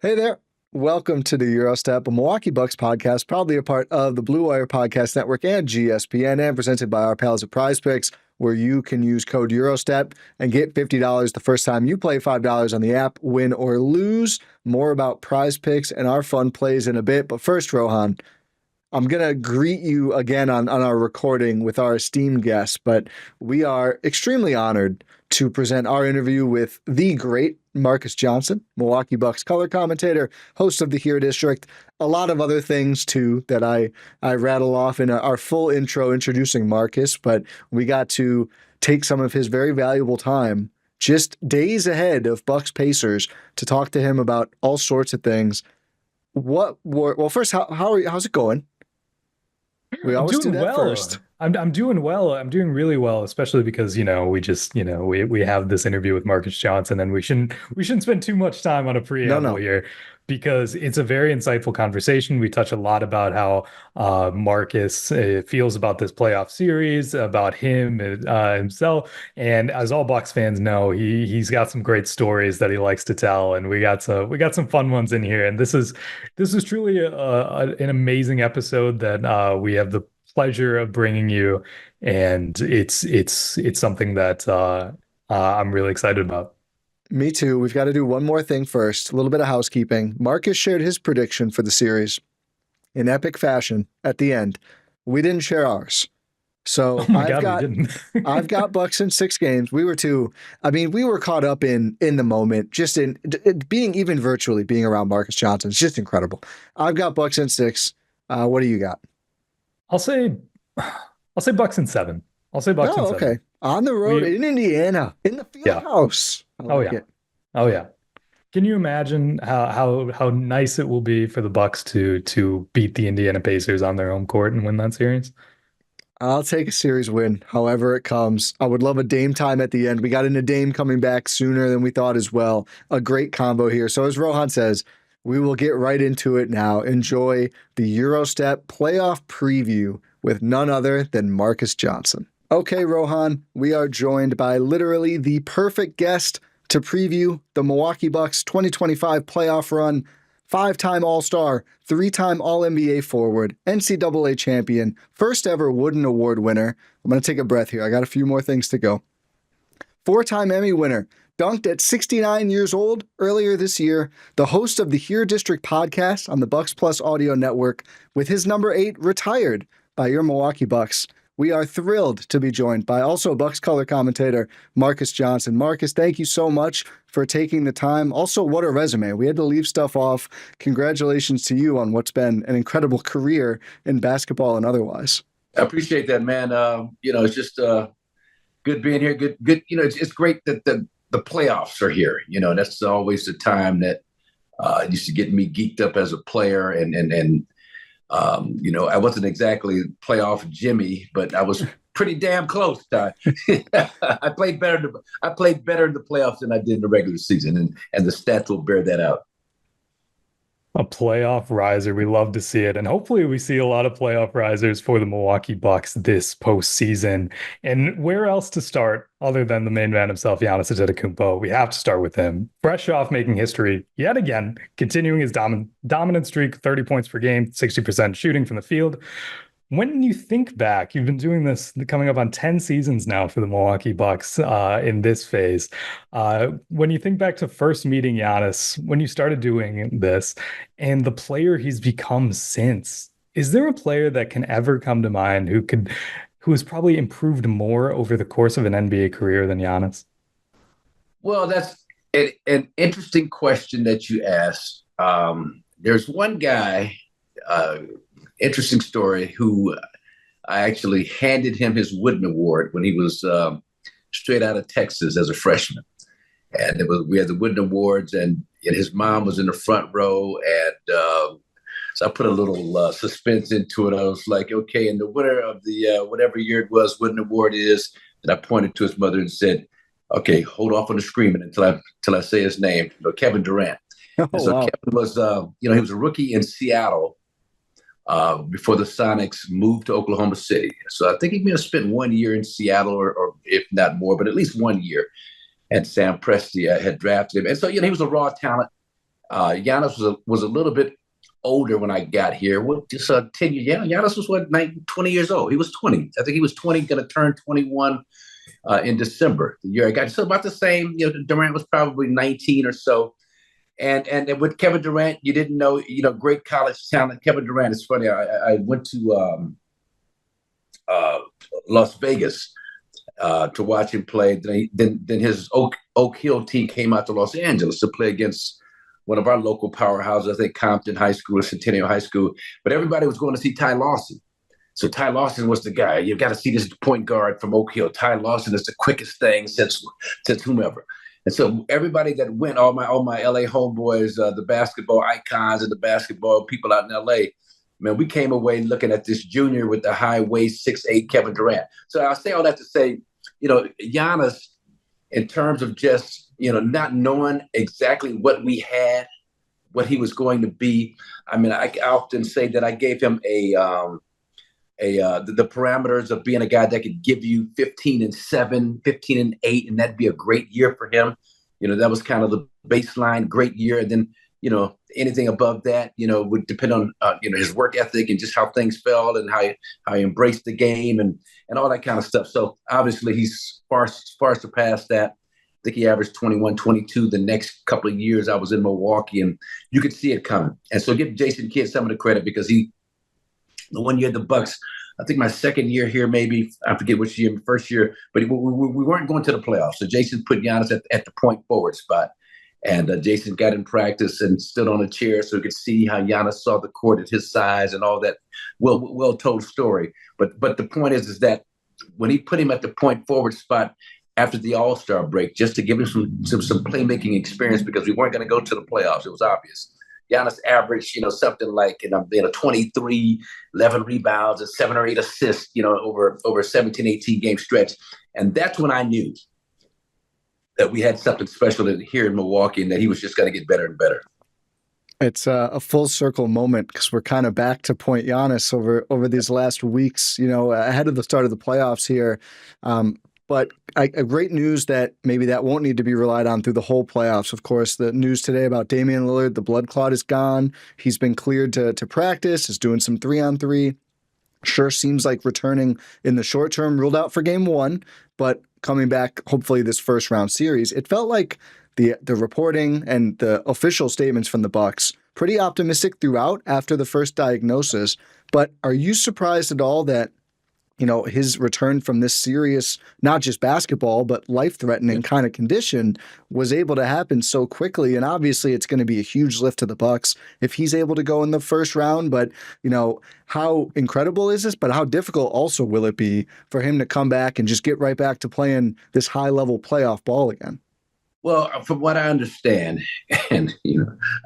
Hey there. Welcome to the Eurostep, a Milwaukee Bucks podcast, proudly a part of the Blue Wire Podcast Network and GSPN, and presented by our pals at Prize Picks, where you can use code Eurostep and get $50 the first time you play $5 on the app, win or lose. More about Prize Picks and our fun plays in a bit. But first, Rohan, I'm going to greet you again on our recording with our esteemed guests, but we are extremely honored to present our interview with the great Marques Johnson, Milwaukee Bucks color commentator, host of the Here District, a lot of other things too that I rattle off in our full intro introducing Marques, but we got to take some of his very valuable time just days ahead of Bucks Pacers to talk to him about all sorts of things. Well, first, how's it going? We always do that first. I'm doing well. I'm doing really well, especially because, we have this interview with Marques Johnson, and we shouldn't spend too much time on a preamble here because it's a very insightful conversation. We touch a lot about how Marques feels about this playoff series, about him himself, and as all Bucks fans know, he's got some great stories that he likes to tell, and we got some fun ones in here. And this is truly an amazing episode that we have the pleasure of bringing you, and it's something that I'm really excited about. Me too. We've got to do one more thing first. A little bit of housekeeping. Marques shared his prediction for the series in epic fashion at the end. We didn't share ours. So I've got Bucks in 6 games. We were too. I mean, we were caught up in the moment, just in being even virtually being around Marques Johnson. It's just incredible. I've got Bucks in 6. What do you got? I'll say Bucks in 7. I'll say Bucks in 7. Okay. On the road in Indiana, in the field house. Oh yeah. Can you imagine how nice it will be for the Bucks to beat the Indiana Pacers on their home court and win that series? I'll take a series win, however it comes. I would love a Dame time at the end. We got into Dame coming back sooner than we thought as well. A great combo here. So as Rohan says, we will get right into it now. Enjoy the Eurostep playoff preview with none other than Marques Johnson. Okay, Rohan, we are joined by literally the perfect guest to preview the Milwaukee Bucks 2025 playoff run. 5-time All-Star, 3-time All-NBA forward, NCAA champion, first ever Wooden Award winner. I'm going to take a breath here. I got a few more things to go. 4-time Emmy winner, dunked at 69 years old earlier this year, the host of the Here District podcast on the Bucks Plus Audio Network, with his number 8 retired by your Milwaukee Bucks. We are thrilled to be joined by also Bucks color commentator Marques Johnson. Marques, thank you so much for taking the time. Also, what a resume. We had to leave stuff off. Congratulations to you on what's been an incredible career in basketball and otherwise. I appreciate that, man. It's just good being here. Good. It's great that the playoffs are here. That's always the time that used to get me geeked up as a player, and I wasn't exactly playoff Jimmy, but I was pretty damn close. I played better in the playoffs than I did in the regular season, and the stats will bear that out. A playoff riser. We love to see it. And hopefully we see a lot of playoff risers for the Milwaukee Bucks this postseason. And where else to start other than the main man himself, Giannis Antetokounmpo? We have to start with him. Fresh off making history yet again, continuing his dominant streak, 30 points per game, 60% shooting from the field. When you think back, you've been doing this coming up on 10 seasons now for the Milwaukee Bucks in this phase. When you think back to first meeting Giannis, when you started doing this, and the player he's become since, is there a player that can ever come to mind who has probably improved more over the course of an NBA career than Giannis? Well, that's an interesting question that you asked. There's one guy, interesting story, who I actually handed him his Wooden Award when he was straight out of Texas as a freshman. And we had the Wooden Awards, and his mom was in the front row. And so I put a little suspense into it. I was like, okay, and the winner of the whatever year it was, Wooden Award is. And I pointed to his mother and said, okay, hold off on the screaming until I say his name, Kevin Durant. Oh, so wow. Kevin was, he was a rookie in Seattle before the Sonics moved to Oklahoma City. So I think he may have spent 1 year in Seattle, or if not more, but at least 1 year. And Sam Presti had drafted him. And so, he was a raw talent. Giannis was a little bit older when I got here. What, just 10 years? Yeah, Giannis was 20 years old. He was 20. I think he was 20, going to turn 21 in December, the year I got. So about the same. Durant was probably 19 or so. And with Kevin Durant, you didn't know, great college talent. Kevin Durant is funny. I went to Las Vegas to watch him play. Then his Oak Hill team came out to Los Angeles to play against one of our local powerhouses, I think Compton High School or Centennial High School. But everybody was going to see Ty Lawson. So Ty Lawson was the guy. You've got to see this point guard from Oak Hill. Ty Lawson is the quickest thing since whomever. And so everybody that went, all my LA homeboys, the basketball icons and the basketball people out in LA, man, we came away looking at this junior with the high waist 6'8" Kevin Durant. So I'll say all that to say, Giannis, in terms of just, not knowing exactly what we had, what he was going to be. I mean, I often say that I gave him the parameters of being a guy that could give you 15-7, 15-8, and that'd be a great year for him. That was kind of the baseline, great year. And then, anything above that, would depend on, his work ethic and just how things fell and how he embraced the game and all that kind of stuff. So obviously he's far surpassed that. I think he averaged 21, 22 the next couple of years I was in Milwaukee, and you could see it coming. And so give Jason Kidd some of the credit, because the one year the Bucks, I think my second year here, maybe, I forget which year, first year, but we weren't going to the playoffs. So Jason put Giannis at the point forward spot. And Jason got in practice and stood on a chair so he could see how Giannis saw the court at his size and all that well-told story. But the point is that when he put him at the point forward spot after the All-Star break, just to give him some playmaking experience, because we weren't going to go to the playoffs, it was obvious. Giannis averaged, something like 23, 11 rebounds and 7 or 8 assists, over a 17, 18 game stretch. And that's when I knew that we had something special here in Milwaukee and that he was just going to get better and better. It's a full circle moment, because we're kind of back to point Giannis over these last weeks, ahead of the start of the playoffs here. But a great news that maybe that won't need to be relied on through the whole playoffs. Of course, the news today about Damian Lillard, the blood clot is gone. He's been cleared to practice, is doing some 3-on-3. Sure seems like returning in the short term, ruled out for game 1, but coming back hopefully this first round series. It felt like the reporting and the official statements from the Bucks pretty optimistic throughout after the first diagnosis. But are you surprised at all that his return from this serious, not just basketball, but life-threatening kind of condition was able to happen so quickly? And obviously it's going to be a huge lift to the Bucks if he's able to go in the first round. But, how incredible is this? But how difficult also will it be for him to come back and just get right back to playing this high-level playoff ball again? Well, from what I understand, and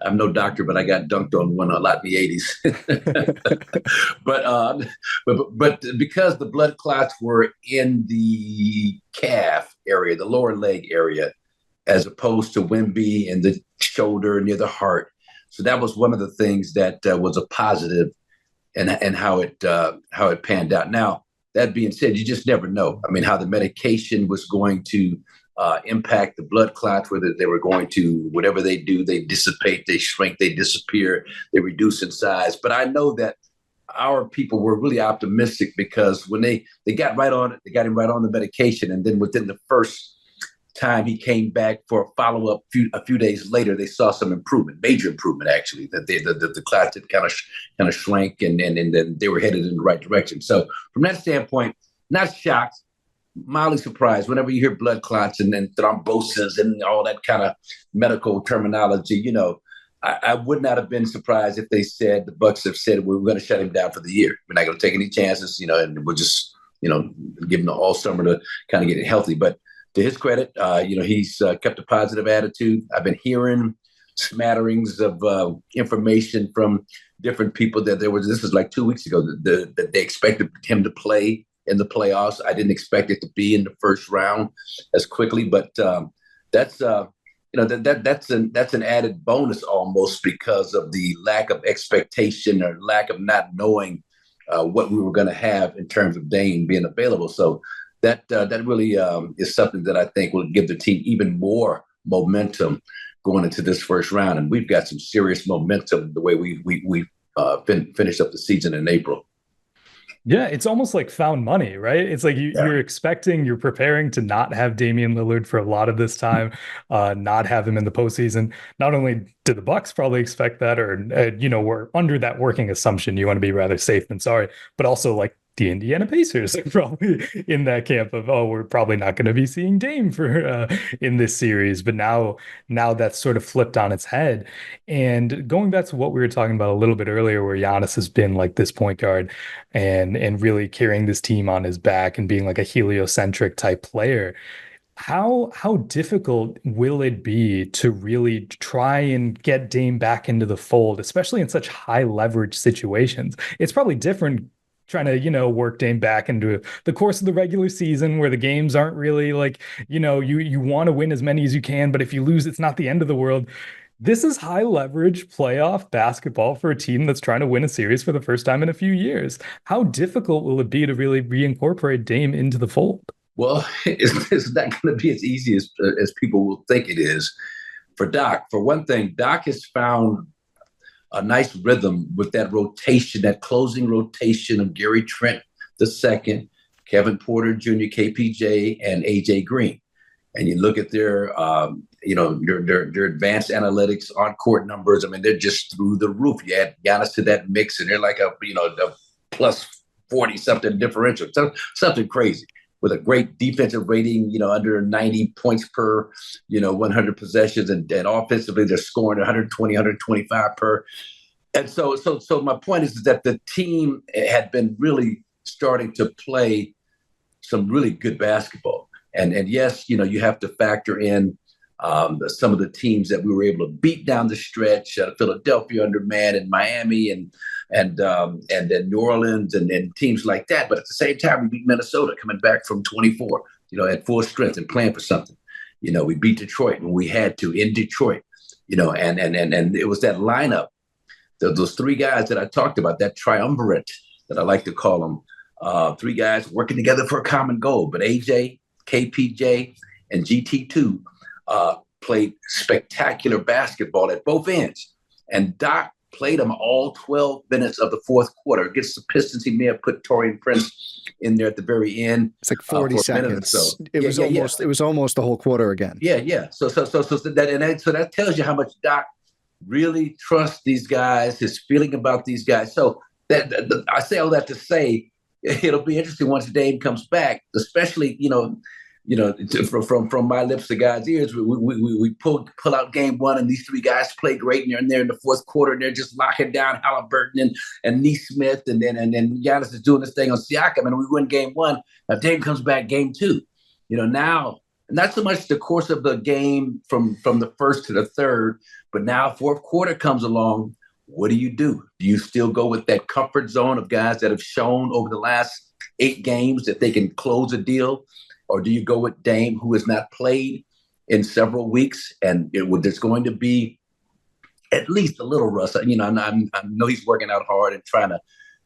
I'm no doctor, but I got dunked on one a lot in the 80s. but because the blood clots were in the calf area, the lower leg area, as opposed to Wemby in the shoulder near the heart, so that was one of the things that was a positive, and how it panned out. Now, that being said, you just never know. I mean, how the medication was going to impact the blood clots, whether they were going to, whatever they do, they dissipate, they shrink, they disappear, they reduce in size. But I know that our people were really optimistic, because when they got right on it, they got him right on the medication. And then within the first time he came back for a follow-up a few days later, they saw some improvement, major improvement, actually, that the clots had kind of shrank, and then they were headed in the right direction. So from that standpoint, not shocked, mildly surprised. Whenever you hear blood clots and then thrombosis and all that kind of medical terminology, I would not have been surprised if the Bucks have said, we're going to shut him down for the year. We're not going to take any chances, and we'll just, give him all summer to kind of get it healthy. But to his credit, he's kept a positive attitude. I've been hearing smatterings of information from different people that this was like 2 weeks ago, that they expected him to play in the playoffs. I didn't expect it to be in the first round as quickly, but that's an added bonus almost, because of the lack of expectation or lack of not knowing what we were going to have in terms of Dame being available. So that really is something that I think will give the team even more momentum going into this first round, and we've got some serious momentum the way we finished up the season in April. Yeah, it's almost like found money, right? It's like you're preparing to not have Damian Lillard for a lot of this time, not have him in the postseason. Not only did the Bucks probably expect that, or we're under that working assumption, you want to be rather safe than sorry, but also like the Indiana Pacers are probably in that camp of, oh, we're probably not going to be seeing Dame for in this series. But now that's sort of flipped on its head. And going back to what we were talking about a little bit earlier, where Giannis has been like this point guard and really carrying this team on his back and being like a heliocentric type player. How difficult will it be to really try and get Dame back into the fold, especially in such high leverage situations? It's probably different trying to, work Dame back into the course of the regular season where the games aren't really like, you want to win as many as you can, but if you lose, it's not the end of the world. This is high leverage playoff basketball for a team that's trying to win a series for the first time in a few years. How difficult will it be to really reincorporate Dame into the fold? Well, it's not going to be as easy as people will think it is for Doc. For one thing, Doc has found a nice rhythm with that rotation, that closing rotation of Gary Trent II, Kevin Porter Jr., KPJ, and AJ Green. And you look at their advanced analytics on court numbers. I mean, they're just through the roof. You add Giannis to that mix, and they're like a plus 40 something differential, something crazy, with a great defensive rating, under 90 points per, 100 possessions, and offensively they're scoring 120, 125 per. And so my point is that the team had been really starting to play some really good basketball. And yes, you have to factor in some of the teams that we were able to beat down the stretch, Philadelphia under man, and Miami, and then New Orleans, and teams like that. But at the same time, we beat Minnesota coming back from 24, at full strength and playing for something. We beat Detroit when we had to in Detroit, and it was that lineup, those three guys that I talked about, that triumvirate that I like to call them, three guys working together for a common goal. But AJ, KPJ, and GT2 played spectacular basketball at both ends. And Doc played them all 12 minutes of the fourth quarter. Against the Pistons, he may have put Taurean Prince in there at the very end. It's like 40 seconds. So. It was almost the whole quarter again. Yeah. So that tells you how much Doc really trusts these guys, his feeling about these guys. So I say all that to say it'll be interesting once Dame comes back, especially from my lips to God's ears. We pull out game one, and these three guys play great, and they're in the fourth quarter, and they're just locking down Halliburton and Nesmith, and Giannis is doing this thing on Siakam, and we win game one. Now Dame comes back game two. Now not so much the course of the game from the first to the third, but now fourth quarter comes along. What do? Do you still go with that comfort zone of guys that have shown over the last 8 games that they can close a deal? Or do you go with Dame, who has not played in several weeks, and there's going to be at least a little rust? I know he's working out hard and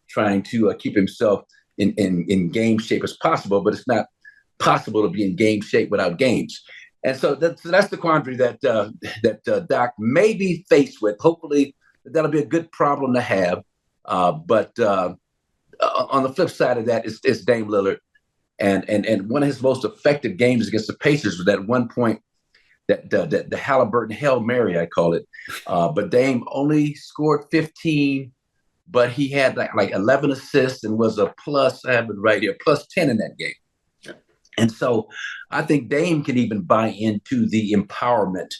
trying to keep himself in game shape as possible, but it's not possible to be in game shape without games. And so that's the quandary that Doc may be faced with. Hopefully, that'll be a good problem to have. But on the flip side of that, it's Dame Lillard. And one of his most effective games against the Pacers was that one point, that the Halliburton Hail Mary, I call it. But Dame only scored 15, but he had like 11 assists and was a plus, I have it right here, plus 10 in that game. And so I think Dame can even buy into the empowerment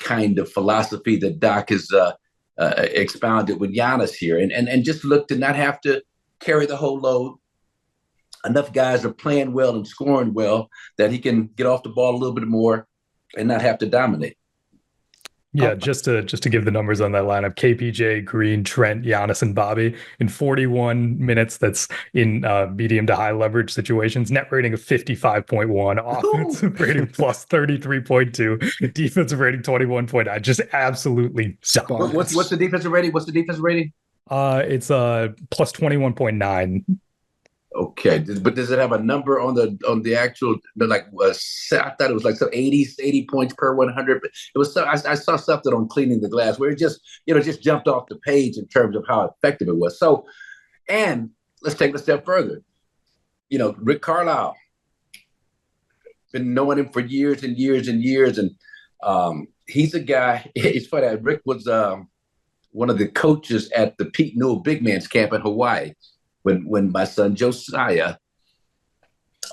kind of philosophy that Doc has expounded with Giannis here, and just look to not have to carry the whole load. Enough guys are playing well and scoring well that he can get off the ball a little bit more and not have to dominate. Yeah, just to give the numbers on that lineup: KPJ, Green, Trent, Giannis, and Bobby in 41 minutes. That's in medium to high leverage situations. Net rating of 55.1, offensive rating plus 33.2, defensive rating 21.9. Just absolutely dominant. What's the defensive rating? It's plus 21.9. Okay, but does it have a number on the actual like? I thought it was like some 80 points per 100. But it was I saw something on cleaning the glass where it just jumped off the page in terms of how effective it was. So, and let's take it a step further. Rick Carlisle, been knowing him for years and years and years, and he's a guy. It's funny. Rick was one of the coaches at the Pete Newell Big Man's Camp in Hawaii. When my son Josiah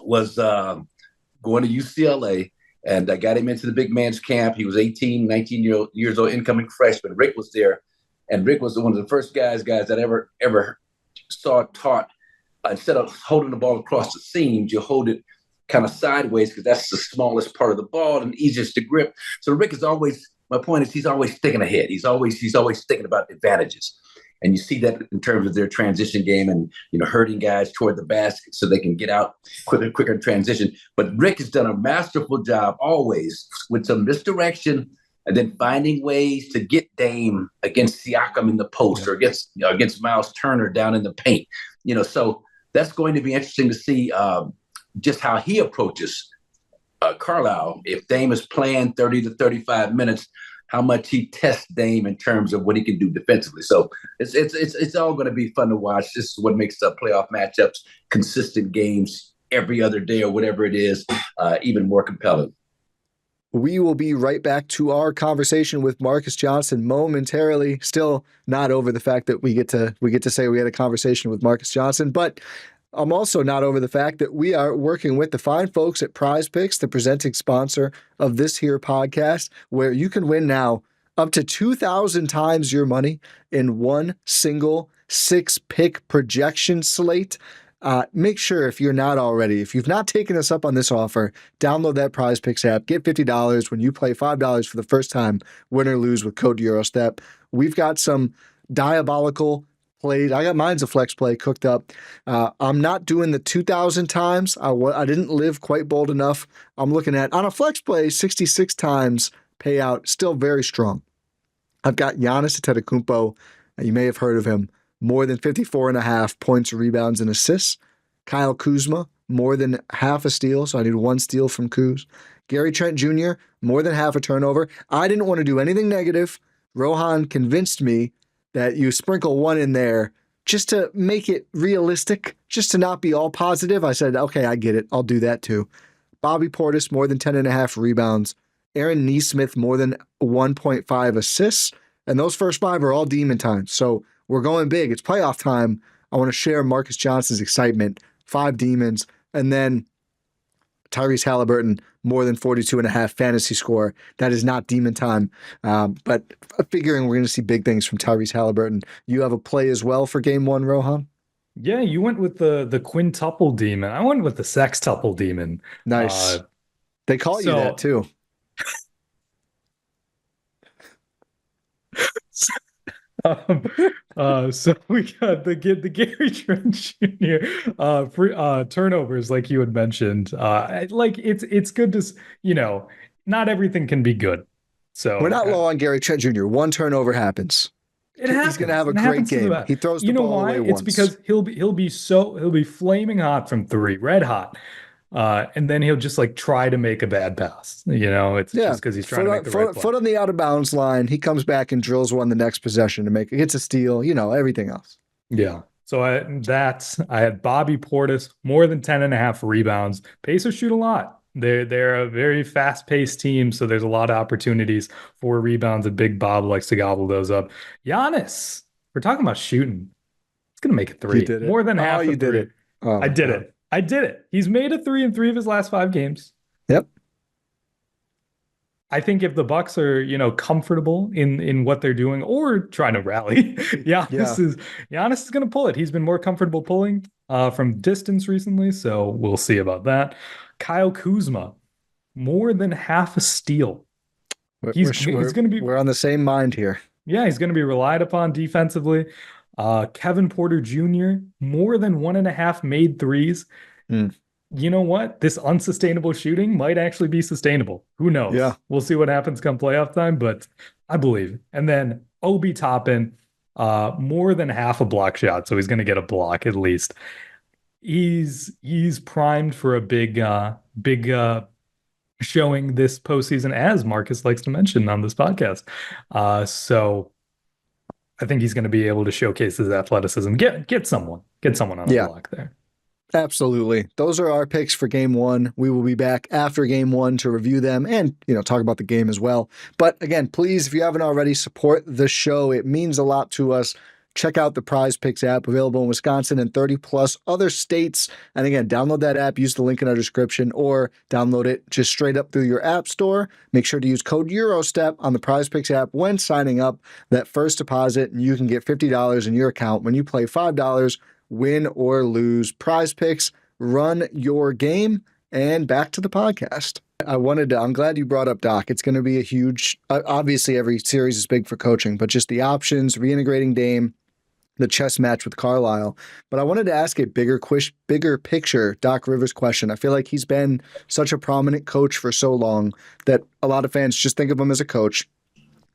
was going to UCLA, and I got him into the big man's camp. He was 18, 19 years old, incoming freshman. Rick was there, and Rick was one of the first guys that ever saw taught. Instead of holding the ball across the seams, you hold it kind of sideways because that's the smallest part of the ball and easiest to grip. So Rick is always, my point is, he's always thinking ahead. He's always thinking about advantages. And you see that in terms of their transition game and, herding guys toward the basket so they can get out quicker in transition. But Rick has done a masterful job always with some misdirection and then finding ways to get Dame against Siakam in the post or against Miles Turner down in the paint. So that's going to be interesting to see just how he approaches Carlisle. If Dame is playing 30 to 35 minutes, how much he tests Dame in terms of what he can do defensively. So it's all going to be fun to watch. This is what makes the playoff matchups, consistent games every other day or whatever it is, even more compelling. We will be right back to our conversation with Marques Johnson momentarily. Still not over the fact that we get to say we had a conversation with Marques Johnson, but I'm also not over the fact that we are working with the fine folks at Prize Picks, the presenting sponsor of this here podcast, where you can win now up to 2,000 times your money in one single 6-pick projection slate. Make sure if you've not taken us up on this offer, download that Prize Picks app, get $50 when you play $5 for the first time, win or lose with code Eurostep. We've got some diabolical plays. I got mine's a flex play cooked up. I'm not doing the 2,000 times. I didn't live quite bold enough. I'm looking at, on a flex play, 66 times payout, still very strong. I've got Giannis Antetokounmpo. You may have heard of him. More than 54.5 points, rebounds, and assists. Kyle Kuzma, more than half a steal, so I need one steal from Kuz. Gary Trent Jr., more than half a turnover. I didn't want to do anything negative. Rohan convinced me that you sprinkle one in there just to make it realistic, just to not be all positive. I said, okay, I get it. I'll do that too. Bobby Portis, more than 10.5 rebounds. Aaron Nesmith, more than 1.5 assists. And those first 5 are all demon time. So we're going big. It's playoff time. I want to share Marques Johnson's excitement. 5 demons. And then Tyrese Halliburton, more than 42.5 fantasy score. That is not demon time. But figuring we're going to see big things from Tyrese Halliburton. You have a play as well for game 1, Rohan? Yeah, you went with the quintuple demon. I went with the sextuple demon. Nice. They call you that too. So we got the Gary Trent Jr. Turnovers, like you had mentioned. It's good to, not everything can be good. So we're not low on Gary Trent Jr. One turnover happens. He's going to have a great game. He throws the ball away once. It's because he'll be flaming hot from 3, red hot. And then he'll just try to make a bad pass. It's just because he's trying to make the right play. Foot on the out of bounds line. He comes back and drills one the next possession to make it. Gets a steal, everything else. Yeah. So I had Bobby Portis, more than 10.5 rebounds. Pacers shoot a lot. They're a very fast-paced team, so there's a lot of opportunities for rebounds, and Big Bob likes to gobble those up. Giannis, we're talking about shooting. It's going to make it 3. You did it. More than half. You did it. I did it. I did it. He's made a 3 in 3 of his last 5 games. Yep. I think if the Bucks are, comfortable in what they're doing or trying to rally, Giannis is going to pull it. He's been more comfortable pulling from distance recently, so we'll see about that. Kyle Kuzma, more than half a steal. He's going to be. We're on the same mind here. Yeah, he's going to be relied upon defensively. Kevin Porter Jr., more than 1.5 made threes. You know what? This unsustainable shooting might actually be sustainable. Who knows? Yeah. We'll see what happens come playoff time, but I believe. And then Obi Toppin, more than half a block shot, so he's going to get a block at least. he's primed for a big showing this postseason, as Marcus likes to mention on this podcast. So I think he's going to be able to showcase his athleticism. Get someone on the block there. Absolutely. Those are our picks for game one. We will be back after game one to review them and, talk about the game as well. But again, please, if you haven't already, support the show. It means a lot to us. Check out the Prize Picks app, available in Wisconsin and 30 plus other states. And again, download that app, use the link in our description, or download it just straight up through your app store. Make sure to use code EUROSTEP on the Prize Picks app when signing up. That first deposit, and you can get $50 in your account when you play $5. Win or lose. Prize Picks, run your game. And back to the podcast. I'm glad you brought up Doc. It's going to be a huge, obviously every series is big for coaching, but just the options, reintegrating Dame, the chess match with Carlisle. But I wanted to ask a bigger picture Doc Rivers question. I feel like he's been such a prominent coach for so long that a lot of fans just think of him as a coach.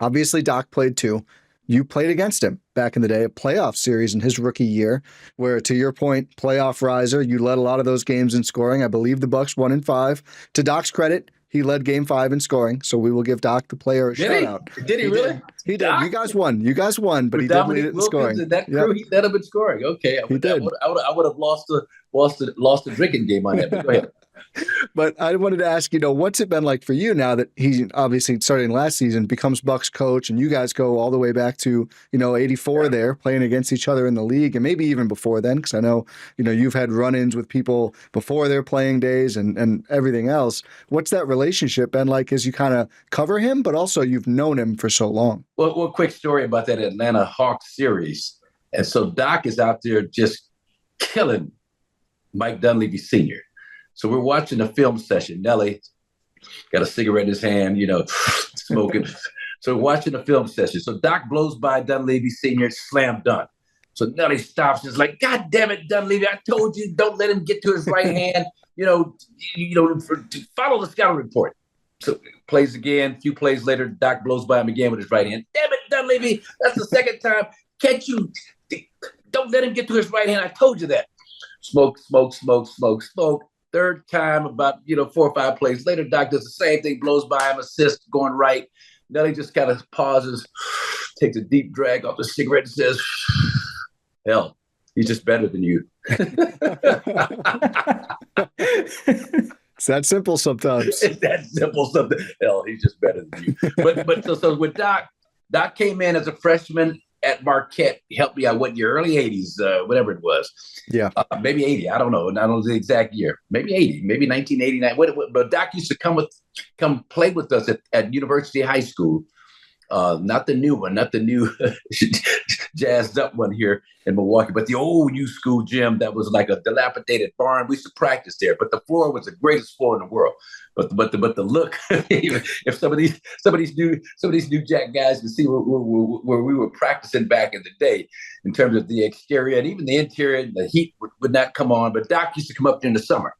Obviously, Doc played too. You played against him back in the day, a playoff series in his rookie year, where, to your point, playoff riser, you led a lot of those games in scoring. I believe the Bucks won in 5. To Doc's credit, he led game 5 in scoring, so we will give Doc the player a shout out. Did he really? He did. You guys won, but he did lead it in scoring. And that crew, he led him in scoring. Okay, he did. I would have lost the drinking game on that. But go ahead. But I wanted to ask, what's it been like for you now that he obviously starting last season becomes Bucks coach, and you guys go all the way back to 84 there, playing against each other in the league, and maybe even before then, because I know you've had run-ins with people before their playing days and everything else. What's that relationship been like as you kind of cover him, but also you've known him for so long? Well, quick story about that Atlanta Hawks series, and so Doc is out there just killing Mike Dunleavy Sr. So we're watching a film session. Nelly got a cigarette in his hand, smoking. So we're watching a film session. So Doc blows by Dunleavy Sr., slam dunk. So Nelly stops and is like, God damn it, Dunleavy, I told you, don't let him get to his right hand. Follow the scouting report. So plays again. A few plays later, Doc blows by him again with his right hand. Damn it, Dunleavy, that's the second time. Can't you? Don't let him get to his right hand. I told you that. Smoke. Third time, about 4 or 5 plays later, Doc does the same thing, blows by him, assist going right. Nelly just kind of pauses, takes a deep drag off the cigarette and says, hell, he's just better than you. It's that simple sometimes. It's that simple something. Hell, he's just better than you. But so with Doc came in as a freshman at Marquette. He helped me out early 80s, whatever it was. Yeah. Maybe 80. I don't know. I don't know the exact year. Maybe 80, maybe 1989. But Doc used to come play with us at University High School. Not the new one, not the new jazzed up one here in Milwaukee, but the old U School gym that was like a dilapidated barn. We used to practice there, but the floor was the greatest floor in the world. But the look, if some of these new Jack guys can see where we were practicing back in the day, in terms of the exterior and even the interior, the heat would not come on. But Doc used to come up during the summer,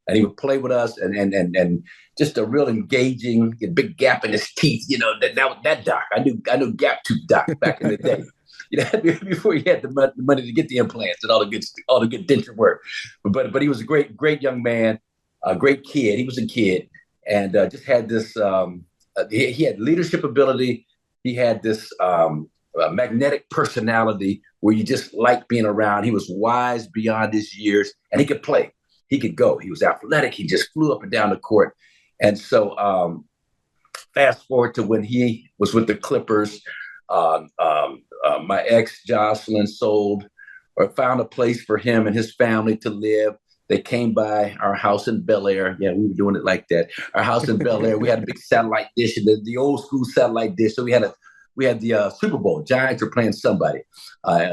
and he would play with us, and just a real engaging, a big gap in his teeth. That Doc. I knew gap tooth Doc back in the day. Before he had the money to get the implants and all the good denture work. But he was a great young man, a great kid. He was a kid, and just had this. He had leadership ability. He had this magnetic personality where you just liked being around. He was wise beyond his years, and he could play. He could go. He was athletic. He just flew up and down the court. And so fast forward to when he was with the Clippers, my ex, Jocelyn, sold or found a place for him and his family to live. They came by our house in Bel Air. Yeah, we were doing it like that. Our house in Bel Air. We had a big satellite dish, the old school satellite dish. So we had the Super Bowl. Giants were playing somebody,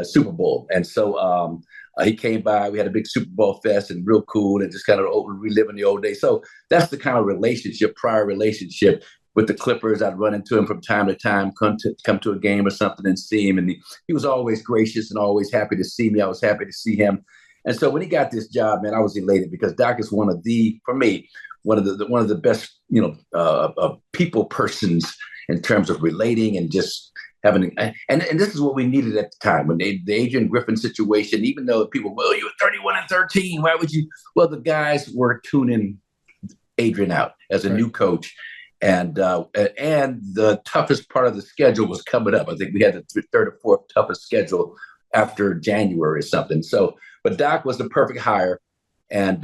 Super Bowl. And so he came by. We had a big Super Bowl fest and real cool and just kind of reliving the old days. So that's the kind of prior relationship with the Clippers. I'd run into him from time to time, come to a game or something and see him. And he was always gracious and always happy to see me. I was happy to see him. And so when he got this job, man, I was elated because Doc is one of the best, people persons in terms of relating and just having, and this is what we needed at the time when the Adrian Griffin situation, even though people, well, you were 31-13. Why would you? Well, the guys were tuning Adrian out as a new coach. And the toughest part of the schedule was coming up. I think we had the third or fourth toughest schedule after January or something. So, but Doc was the perfect hire, and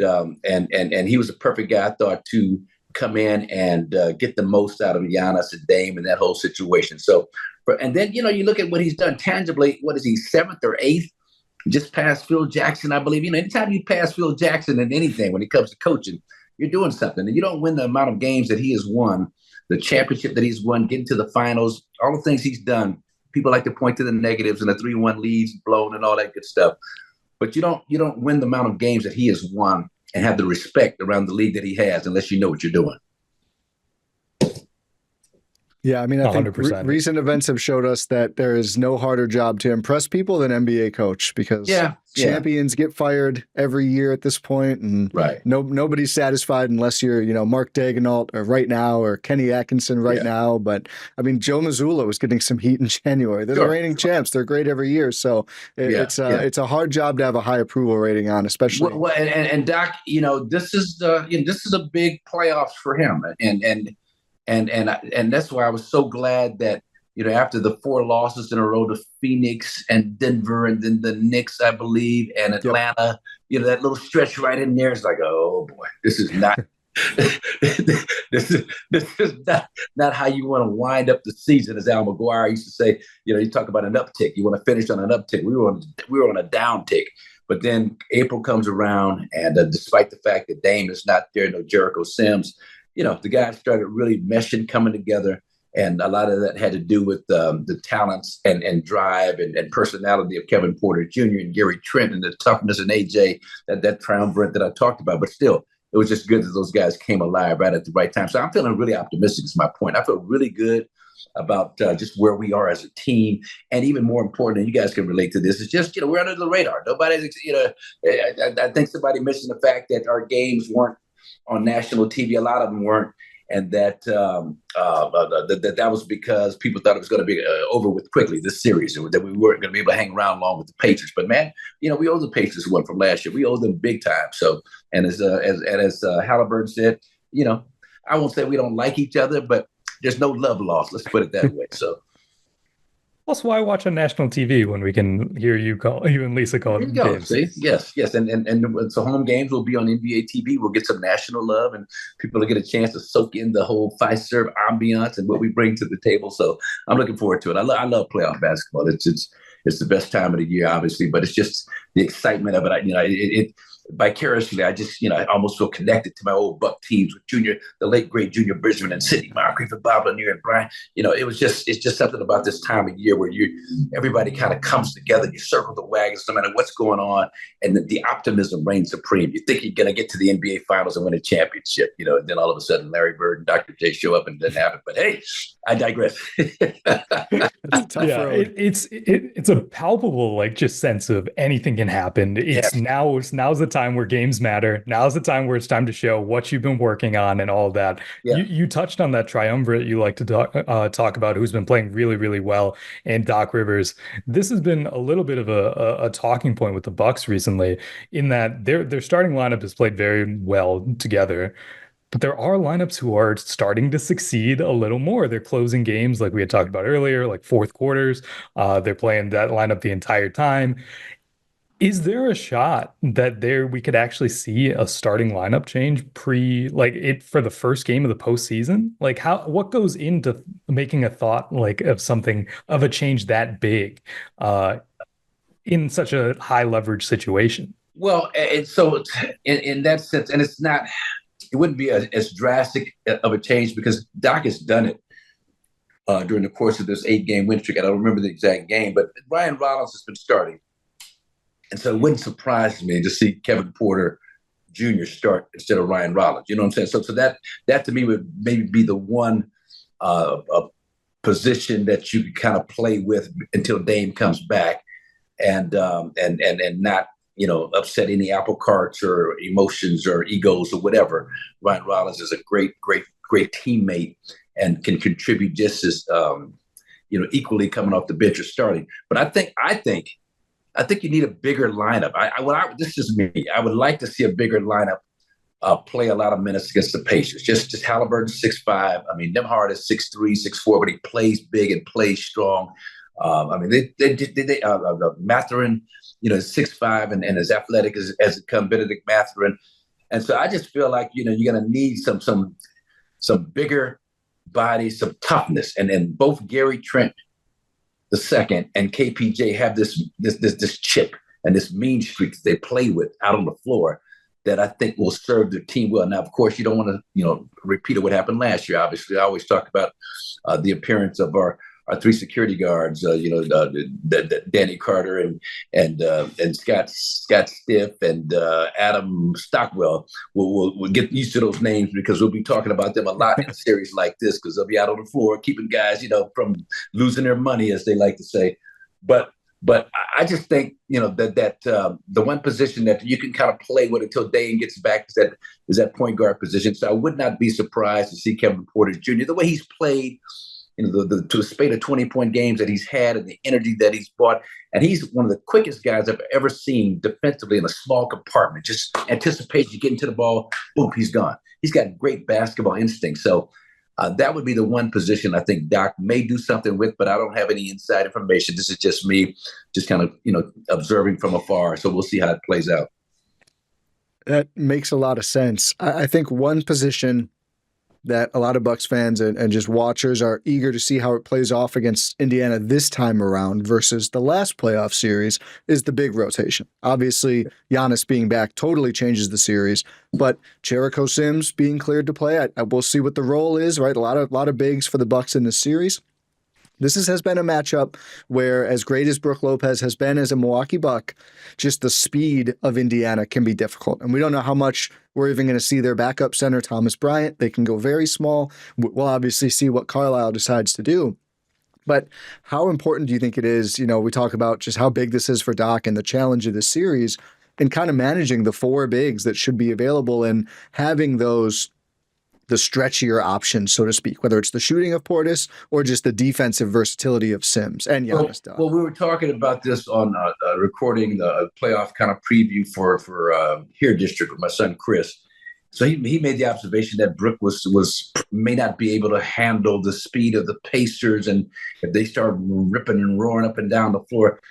he was a perfect guy, I thought, to come in and get the most out of Giannis and Dame and that whole situation. So, and then you look at what he's done tangibly. What is he, 7th or 8th? Just past Phil Jackson, I believe. Anytime you pass Phil Jackson in anything when it comes to coaching, you're doing something. And you don't win the amount of games that he has won, the championship that he's won, getting to the finals, all the things he's done. People like to point to the negatives and the 3-1 leads blown and all that good stuff. But you don't win the amount of games that he has won and have the respect around the league that he has unless you know what you're doing. Yeah, I mean, I think 100%. Recent events have showed us that there is no harder job to impress people than NBA coach, because champions get fired every year at this point, and nobody's satisfied unless you're, Mark Daigneault or right now, or Kenny Atkinson right now. But I mean, Joe Mazzulla was getting some heat in January. They're the reigning champs. They're great every year. So it's a hard job to have a high approval rating on, especially. Well, and Doc, this is a big playoffs for him, and that's why I was so glad that, after the 4 losses in a row to Phoenix and Denver and then the Knicks, I believe, and Atlanta, that little stretch right in there is like, oh boy, this is not this is not how you want to wind up the season, as Al McGuire used to say. You talk about an uptick. You want to finish on an uptick. We were on a downtick. But then April comes around, and despite the fact that Dame is not there, no Jericho Sims, the guys started really meshing, coming together. And a lot of that had to do with the talents and drive and personality of Kevin Porter Jr. and Gary Trent, and the toughness and AJ, that triumvirate that I talked about. But still, it was just good that those guys came alive right at the right time. So I'm feeling really optimistic is my point. I feel really good about just where we are as a team. And even more important, and you guys can relate to this, is just, we're under the radar. Nobody's, I think somebody mentioned the fact that our games weren't on national TV. A lot of them weren't. And that was because people thought it was going to be over with quickly, this series, and that we weren't going to be able to hang around long with the Patriots. But man, we owe the Patriots one from last year. We owe them big time. So, and as Halliburton said, I won't say we don't like each other, but there's no love lost. Let's put it that way. So. Plus, why watch on national TV when we can hear you and Lisa call There you go. games? See? Yes. And so home games will be on NBA TV. We'll get some national love, and people will get a chance to soak in the whole Fiserv ambiance and what we bring to the table. So I'm looking forward to it. I love playoff basketball. It's the best time of the year, obviously, but it's just the excitement of it. Vicariously, I just, I almost feel connected to my old Buck teams with the late great Junior Bridgman and Sidney Moncrief and Bob Lanier and Brian. It's just something about this time of year where everybody kind of comes together. You circle the wagons no matter what's going on, and the optimism reigns supreme. You think you're going to get to the NBA Finals and win a championship, and then all of a sudden Larry Bird and Dr. J show up, and it doesn't happen. But hey, I digress. It's a palpable just sense of anything can happen. Now's the time where games matter. Now's the time where it's time to show what you've been working on and all that. Yeah. You touched on that triumvirate you like to talk about, who's been playing really, really well, and Doc Rivers. This has been a little bit of a talking point with the Bucks recently, in that their starting lineup has played very well together. But there are lineups who are starting to succeed a little more. They're closing games like we had talked about earlier, like fourth quarters. They're playing that lineup the entire time. Is there a shot that we could actually see a starting lineup change for the first game of the postseason? What goes into making a thought of a change that big in such a high leverage situation? Well, and so in that sense, and it wouldn't be as drastic of a change because Doc has done it during the course of this 8-game win streak. I don't remember the exact game, but Ryan Rollins has been starting. And so it wouldn't surprise me to see Kevin Porter Jr. start instead of Ryan Rollins. You know what I'm saying? So that to me would maybe be the one position that you could kind of play with until Dame comes back, and not upset any apple carts or emotions or egos or whatever. Ryan Rollins is a great teammate and can contribute just as equally coming off the bench or starting. But I think you need a bigger lineup. This is me. I would like to see a bigger lineup play a lot of minutes against the Pacers. Just Halliburton 6'5". I mean, Nembhard is 6'3", 6'4", but he plays big and plays strong. Mathurin, is 6'5" and as athletic as it comes, Benedict Mathurin. And so I just feel like, you're going to need some bigger bodies, some toughness. And both Gary Trent the second and KPJ have this chip and this mean streak that they play with out on the floor that I think will serve their team well. Now, of course, you don't want to, repeat what happened last year. Obviously, I always talk about the appearance of our three security guards, Danny Carter and Scott Stiff and Adam Stockwell. We'll get used to those names because we'll be talking about them a lot in a series like this because they'll be out on the floor keeping guys, from losing their money, as they like to say. But I just think, that the one position that you can kind of play with until Dane gets back is that point guard position. So I would not be surprised to see Kevin Porter Jr. the way he's played, to a spate of 20-point games that he's had and the energy that he's brought. And he's one of the quickest guys I've ever seen defensively in a small compartment. Just anticipate you getting to the ball, boom, he's gone. He's got great basketball instinct. So that would be the one position I think Doc may do something with, but I don't have any inside information. This is just me just kind of, observing from afar. So we'll see how it plays out. That makes a lot of sense. I think one position that a lot of Bucks fans and just watchers are eager to see how it plays off against Indiana this time around versus the last playoff series is the big rotation. Obviously, Giannis being back totally changes the series, but Jericho Sims being cleared to play, we'll see what the role is, right? A lot of bigs for the Bucks in this series. This has been a matchup where, as great as Brook Lopez has been as a Milwaukee Buck, just the speed of Indiana can be difficult. And we don't know how much we're even going to see their backup center, Thomas Bryant. They can go very small. We'll obviously see what Carlisle decides to do. But how important do you think it is? We talk about just how big this is for Doc and the challenge of this series and kind of managing the four bigs that should be available and having the stretchier options, so to speak, whether it's the shooting of Portis or just the defensive versatility of Sims and Giannis. Well, we were talking about this on recording the playoff kind of preview for Here District with my son Chris. So he made the observation that Brook may not be able to handle the speed of the Pacers, and if they start ripping and roaring up and down the floor.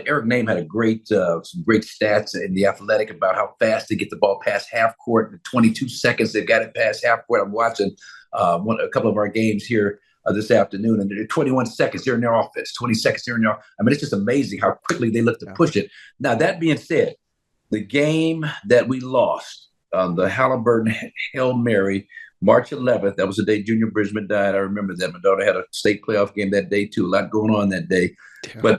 Eric Name had some great stats in The Athletic about how fast they get the ball past half court. In 22 seconds, they've got it past half court. I'm watching a couple of our games here this afternoon, and they're 21 seconds. They're in their offense. 20 seconds. They're in their. I mean, it's just amazing how quickly they look to push it. Now, that being said, the game that we lost, the Halliburton Hail Mary, March 11th, that was the day Junior Bridgman died. I remember that. My daughter had a state playoff game that day, too. A lot going on that day. Yeah.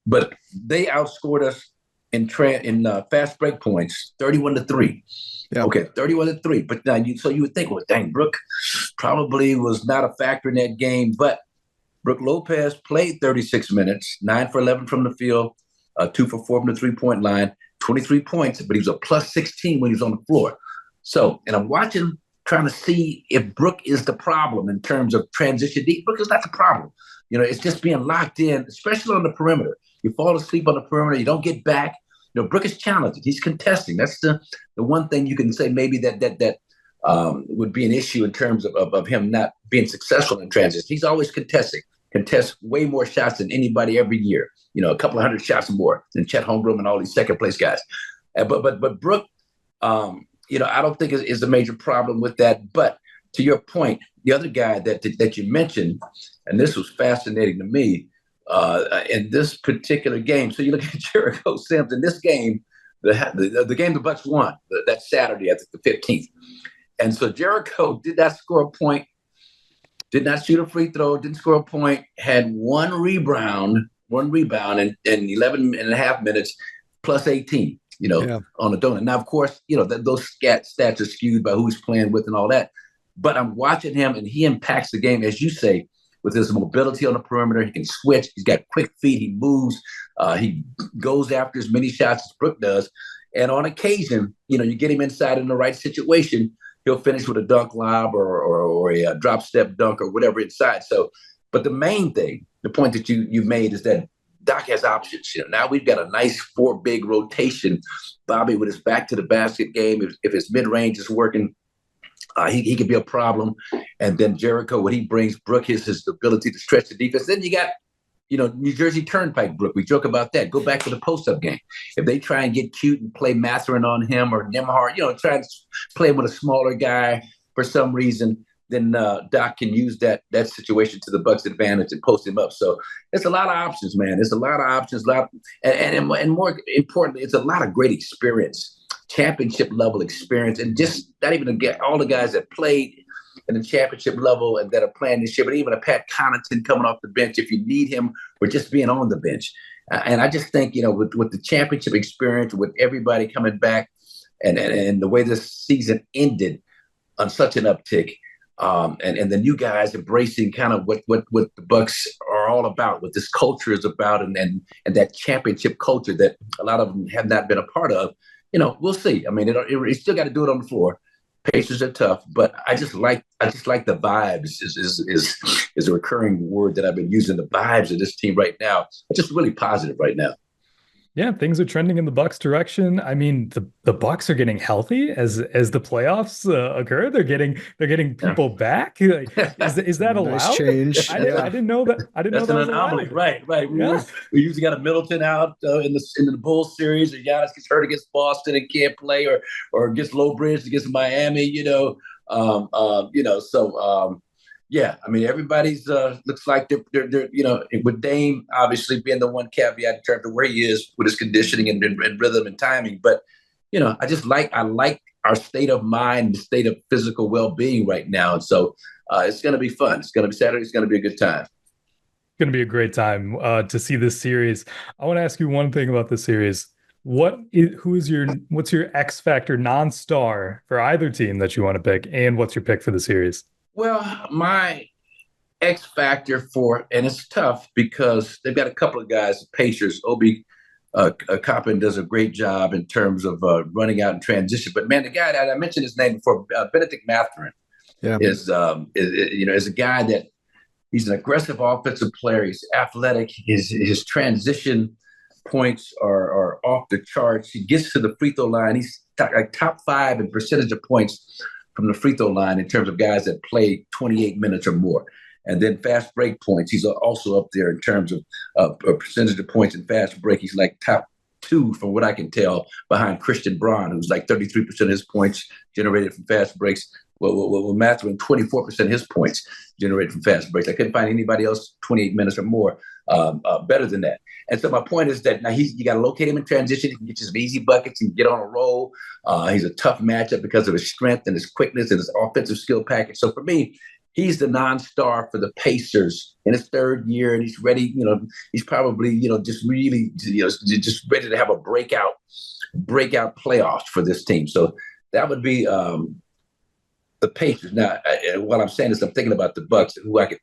But they outscored us in fast break points, 31-3. Yeah. Okay, 31-3. But now you would think, well, dang, Brook probably was not a factor in that game. But Brook Lopez played 36 minutes, 9 for 11 from the field, 2 for 4 from the 3-point line, 23 points. But he was a plus 16 when he was on the floor. So, and I'm watching, trying to see if Brook is the problem in terms of transition. Brook is not the problem. It's just being locked in, especially on the perimeter. You fall asleep on the perimeter, you don't get back. Brook is challenged. He's contesting. That's the one thing you can say maybe that would be an issue in terms of him not being successful in transition. He's always contesting. Contests way more shots than anybody every year. A couple of hundred shots more than Chet Holmgren and all these second place guys. But Brook, I don't think is a major problem with that. But to your point, the other guy that you mentioned, and this was fascinating to me, in this particular game. So you look at Jericho Sims in this game, the game the Bucks won that Saturday, I think the 15th. And so Jericho did not score a point, did not shoot a free throw, didn't score a point, had one rebound in 11 and a half minutes, plus 18, on the donut. Now, of course, those stats are skewed by who he's playing with and all that. But I'm watching him, and he impacts the game, as you say, with his mobility on the perimeter. He can switch. He's got quick feet. He moves. He goes after as many shots as Brook does. And on occasion, you get him inside in the right situation, he'll finish with a dunk lob or a drop step dunk or whatever inside. So But the main thing, the point that you made is that Doc has options. Now we've got a nice 4 big rotation. Bobby with his back to the basket game, if his mid range is working, he could be a problem. And then Jericho, what he brings, Brook, his ability to stretch the defense. Then you got, New Jersey Turnpike Brook. We joke about that. Go back to the post-up game. If they try and get cute and play Mathurin on him or Nembhard, try and play with a smaller guy for some reason, then Doc can use that situation to the Bucks' advantage and post him up. So it's a lot of options, man. It's a lot of options, and more importantly, it's a lot of great experience, championship level experience, and just not even to get all the guys that played in the championship level and that are playing this year, but even a Pat Connaughton coming off the bench if you need him, or just being on the bench. And I just think, with the championship experience, with everybody coming back, and the way this season ended on such an uptick. And the new guys embracing kind of what the Bucks are all about, what this culture is about, and that championship culture that a lot of them have not been a part of. We'll see. I mean, it still got to do it on the floor. Pacers are tough, but I just like the vibes is a recurring word that I've been using. The vibes of this team right now are just really positive right now. Yeah, things are trending in the Bucks direction. I mean, the Bucks are getting healthy as the playoffs occur. They're getting people back. Like, is that allowed? Nice change. I didn't know that. I didn't That's know that an was anomaly, allowed. right? Yeah. We usually got a Middleton out in the Bulls series, or Giannis gets hurt against Boston and can't play, or gets Lowbridge against Miami. Yeah, I mean, everybody's looks like they're with Dame obviously being the one caveat in terms of where he is with his conditioning and rhythm and timing. But, I like our state of mind, the state of physical well-being right now. And so it's going to be fun. It's going to be Saturday. It's going to be a good time. It's going to be a great time to see this series. I want to ask you one thing about this series. What's your X factor non-star for either team that you want to pick, and what's your pick for the series? Well, my X factor and it's tough because they've got a couple of guys, Pacers. Obi Coppin does a great job in terms of running out in transition. But man, the guy that I mentioned his name before, Benedict Mathurin, is a guy that he's an aggressive offensive player. He's athletic. His transition points are off the charts. He gets to the free throw line. He's top 5 in percentage of points from the free throw line in terms of guys that play 28 minutes or more. And then fast break points, he's also up there in terms of a percentage of points in fast break. He's like top 2, from what I can tell, behind Christian Braun, who's like 33% of his points generated from fast breaks. Well, Mathurin, 24% of his points generated from fast breaks. I couldn't find anybody else 28 minutes or more better than that. And so my point is that now you got to locate him in transition. He can get you some easy buckets and get on a roll. He's a tough matchup because of his strength and his quickness and his offensive skill package. So for me, he's the non-star for the Pacers in his 3rd year, and he's ready. He's probably just really just ready to have a breakout playoffs for this team. So that would be the Pacers. Now, while I'm saying this, I'm thinking about the Bucks, who I could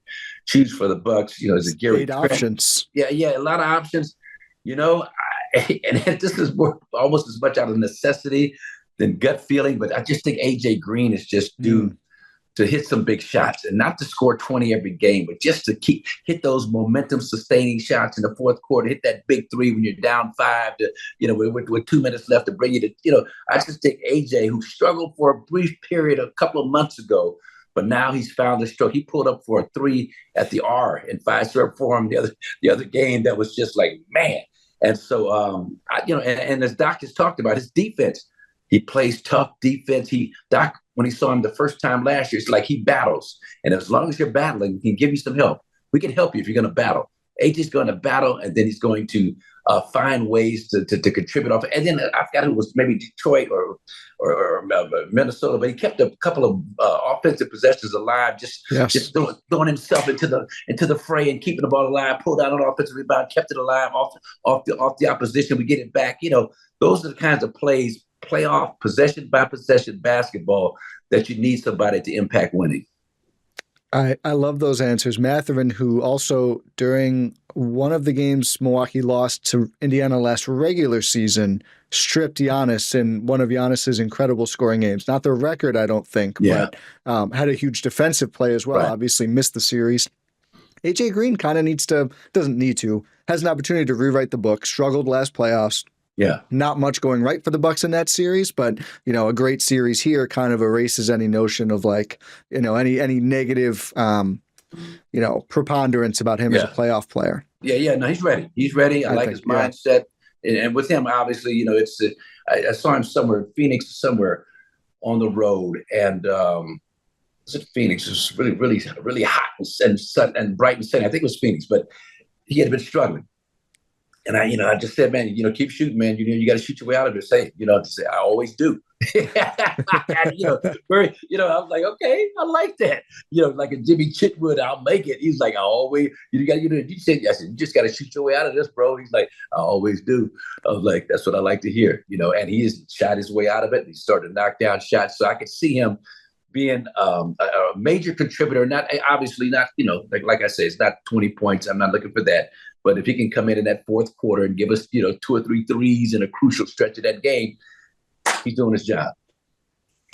choose for the Bucks. Is it Gary? 8 options. Yeah, a lot of options. And this is almost as much out of necessity than gut feeling. But I just think AJ Green is just due to hit some big shots, and not to score 20 every game, but just to hit those momentum sustaining shots in the fourth quarter, hit that big 3 when you're down 5 to, with 2 minutes left to bring you to, I just think AJ, who struggled for a brief period a couple of months ago, but now he's found the stroke. He pulled up for a 3 at the R in 5-serve form the other game. That was just like, man. And so, and as Doc has talked about, his defense, he plays tough defense. Doc, when he saw him the first time last year, it's like he battles. And as long as you're battling, we can give you some help. We can help you if you're going to battle. AJ's going to battle, and then he's going to find ways to contribute off. And then I forgot who was, maybe Detroit or Minnesota, but he kept a couple of offensive possessions alive, just throwing himself into the fray and keeping the ball alive, pulled out an offensive rebound, kept it alive off the opposition. We get it back. Those are the kinds of plays, playoff possession by possession basketball, that you need somebody to impact winning. I love those answers. Mathurin, who also during one of the games Milwaukee lost to Indiana last regular season, stripped Giannis in one of Giannis's incredible scoring games. Not the record, I don't think, but had a huge defensive play as well. Right. Obviously missed the series. AJ Green kind of has an opportunity to rewrite the book. Struggled last playoffs. Yeah. Not much going right for the Bucks in that series, but a great series here kind of erases any notion of any negative preponderance about him as a playoff player. Yeah. No, he's ready. He's ready. I like his mindset. And with him, obviously, I saw him somewhere in Phoenix, somewhere on the road, and was it Phoenix? It was really, really, really hot and bright and sunny. I think it was Phoenix, but he had been struggling. And I just said, man, keep shooting, man. You got to shoot your way out of it. I always do. And, I was like, okay, I like that. Like a Jimmy Chitwood, I'll make it. He's like, I always, I said, you just got to shoot your way out of this, bro. He's like, I always do. I was like, that's what I like to hear, and he has shot his way out of it. And he started to knock down shots. So I could see him being a major contributor, not obviously not, like I say, it's not 20 points. I'm not looking for that. But if he can come in that fourth quarter and give us, 2 or 3 threes in a crucial stretch of that game, he's doing his job.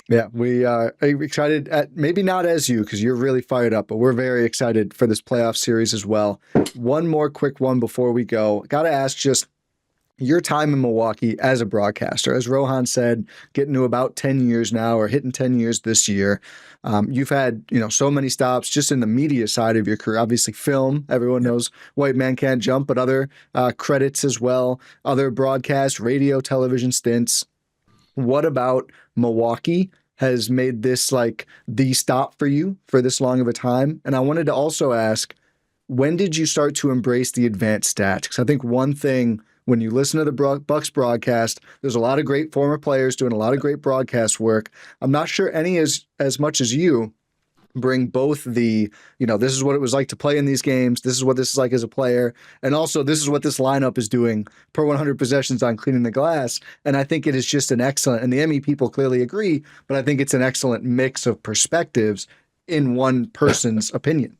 Yeah, we are excited maybe not as you, because you're really fired up, but we're very excited for this playoff series as well. One more quick one before we go. Got to ask just your time in Milwaukee as a broadcaster. As Rohan said, getting to about 10 years now, or hitting 10 years this year. You've had, so many stops just in the media side of your career. Obviously film, everyone knows White Man Can't Jump, but other credits as well, other broadcast, radio, television stints. What about Milwaukee has made this like the stop for you for this long of a time? And I wanted to also ask, when did you start to embrace the advanced stats? Because I think one thing, when you listen to the Bucks broadcast, there's a lot of great former players doing a lot of great broadcast work. I'm not sure any as much as you bring both the, this is what it was like to play in these games. This is what this is like as a player. And also this is what this lineup is doing per 100 possessions on cleaning the glass. And I think it is just an excellent, and the ME people clearly agree, but I think it's an excellent mix of perspectives in one person's opinion.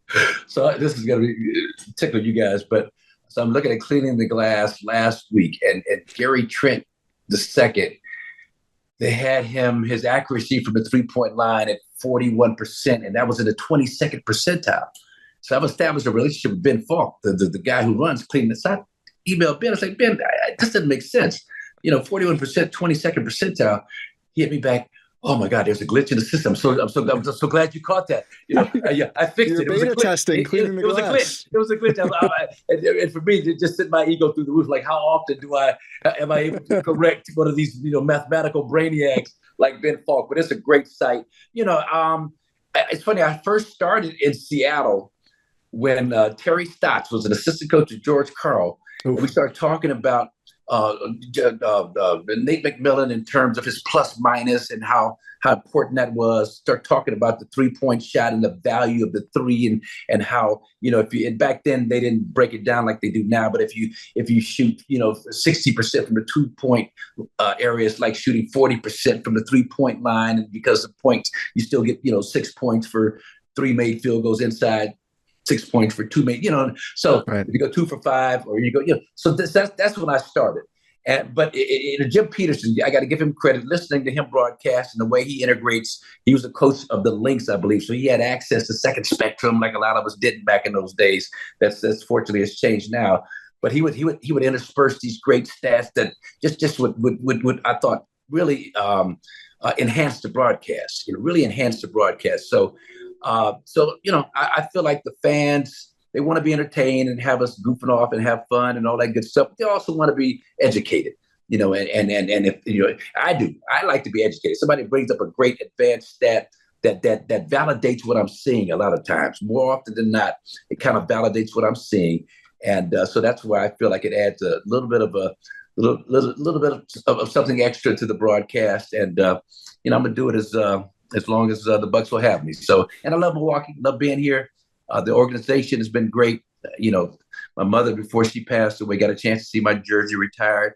So this is going to be tickle you guys, but so I'm looking at cleaning the glass last week, and Gary Trent II, they had his accuracy from the 3-point line at 41%, and that was in the 22nd percentile. So I've established a relationship with Ben Falk, the guy who runs cleaning the side. Emailed Ben. I was like, Ben, this doesn't make sense. 41%, 22nd percentile. He hit me back. Oh my God, there's a glitch in the system. I'm so glad you caught that. I fixed it. It was a glitch. Testing, cleaning the glass. It was a glitch. And for me, it just sent my ego through the roof. Like, how often am I able to correct one of these, mathematical brainiacs like Ben Falk? But it's a great site. It's funny. I first started in Seattle when Terry Stotts was an assistant coach of George Karl. We started talking about Nate McMillan in terms of his plus minus and how important that was. Start talking about the 3-point shot and the value of the three, and how and back then they didn't break it down like they do now. But if you shoot 60% from the 2-point area, it's like shooting 40% from the 3-point line, and because of points, you still get 6 points for 3 made field goals inside. 6 points for 2 made, So if you go 2 for 5, or you go, So that's when I started. But Jim Peterson, I got to give him credit. Listening to him broadcast and the way he integrates, he was a coach of the Lynx, I believe, so he had access to second spectrum like a lot of us didn't back in those days. That's fortunately has changed now. But he would intersperse these great stats that just would I thought really enhance the broadcast. Really enhance the broadcast. So. I feel like the fans, they want to be entertained and have us goofing off and have fun and all that good stuff. But they also want to be educated, and if I do. I like to be educated. Somebody brings up a great advanced stat that validates what I'm seeing a lot of times. More often than not, it kind of validates what I'm seeing, and so that's why I feel like it adds a little bit of something extra to the broadcast. And I'm gonna do it as long as the Bucks will have me. So, and I love Milwaukee, love being here. The organization has been great. My mother, before she passed away, got a chance to see my jersey retired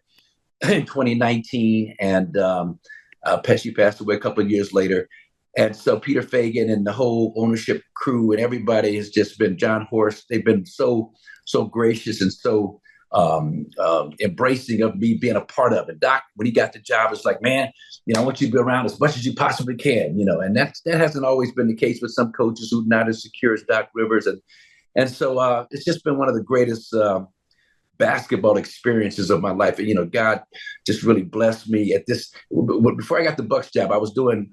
in 2019. And she passed away a couple of years later. And so Peter Fagan and the whole ownership crew and everybody has just been, John Horst, they've been so gracious and so embracing of me being a part of it. Doc, when he got the job, was like, man, I want you to be around as much as you possibly can, and that hasn't always been the case with some coaches who are not as secure as Doc Rivers. And And so it's just been one of the greatest basketball experiences of my life. And, God just really blessed me at this. Before I got the Bucks job, I was doing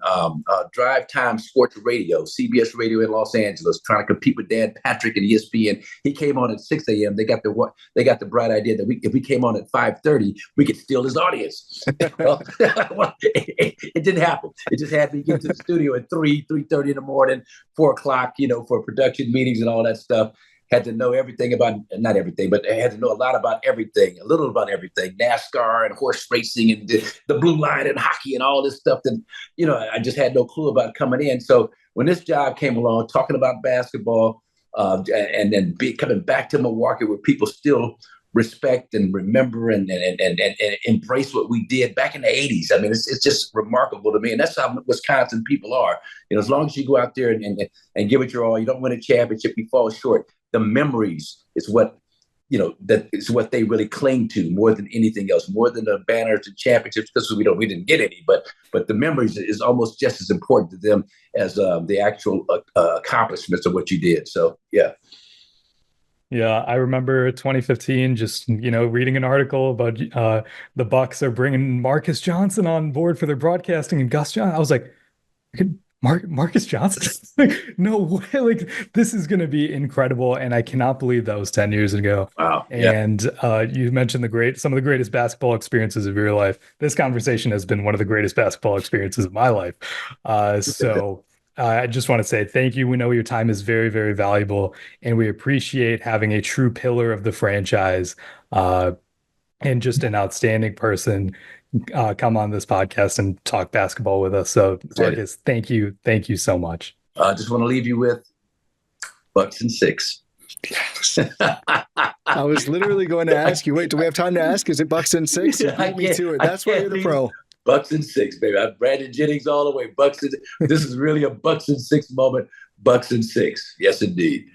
drive time sports radio, CBS radio in Los Angeles, trying to compete with Dan Patrick and ESPN. He came on at 6 a.m. They got the bright idea that if we came on at 5:30, we could steal his audience. Well, it didn't happen. It just had me get to the studio at 3:30 in the morning, 4 o'clock, for production meetings and all that stuff. Had to know everything about, not everything, but I had to know a lot about everything, a little about everything, NASCAR and horse racing and the blue line and hockey and all this stuff that, I just had no clue about coming in. So when this job came along, talking about basketball and then coming back to Milwaukee where people still respect and remember and embrace what we did back in the 80s. I mean, it's just remarkable to me. And that's how Wisconsin people are. As long as you go out there and give it your all, you don't win a championship, you fall short. The memories is what, that is what they really cling to more than anything else, more than the banners and championships, because we didn't get any, but the memories is almost just as important to them as the actual accomplishments of what you did. So, yeah. Yeah, I remember 2015, just, reading an article about the Bucks are bringing Marques Johnson on board for their broadcasting and Gus Johnson. I was like, Marques Johnson? No way. Like, this is going to be incredible. And I cannot believe that was 10 years ago. Wow. And you mentioned some of the greatest basketball experiences of your life. This conversation has been one of the greatest basketball experiences of my life. So I just want to say thank you. We know your time is very, very valuable, and we appreciate having a true pillar of the franchise and just an outstanding person come on this podcast and talk basketball with us. So, Marques, thank you so much. I just want to leave you with Bucks and 6. Yes. I was literally going to ask you. Wait, do we have time to ask? Is it Bucks and 6? You beat me to it. That's why you're the pro. Bucks and 6, baby. I'm Brandon Jennings all the way. This is really a Bucks and 6 moment. Bucks and 6. Yes, indeed.